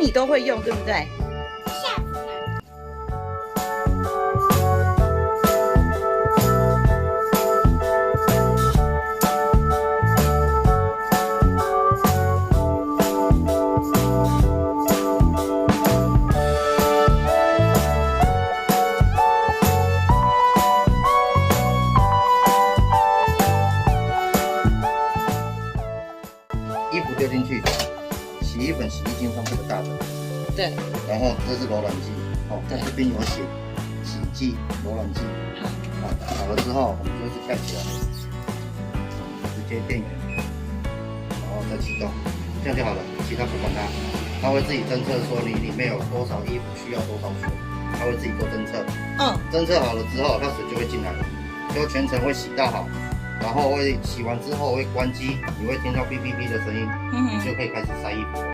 你都会用，对不对？下次呢？衣服丢进去，洗衣粉、洗衣精放这个大的，对，然后这是柔软剂，哦，对这边有写洗剂、柔软剂，好，好了之后我们就是盖起来，直接电源，然后再启动，这样就好了，其他不管它，它会自己侦测说你里面有多少衣服需要多少水，它会自己做侦测，侦测好了之后，它水就会进来了，就全程会洗到好。然后会洗完之后会关机，你会听到哔哔哔的声音，你就可以开始晒衣服了。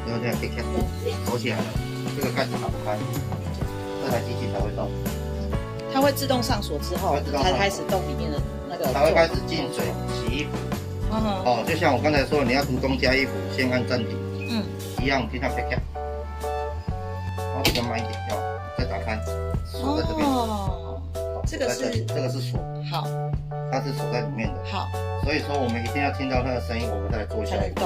然后这样可以看，锁起来了，这个盖子打不开，这台机器才会动。它会自动上锁之后，才开始动里面的那个。才会开始进水洗衣服。哦，就像我刚才说，你要涂东加衣服，先按暂停。一样，听到啪啪。然后比较慢一点，再打开，锁在这边。哦，这个是锁。好，它是锁在里面的。好，所以说我们一定要听到那个声音，我们再来做下一步。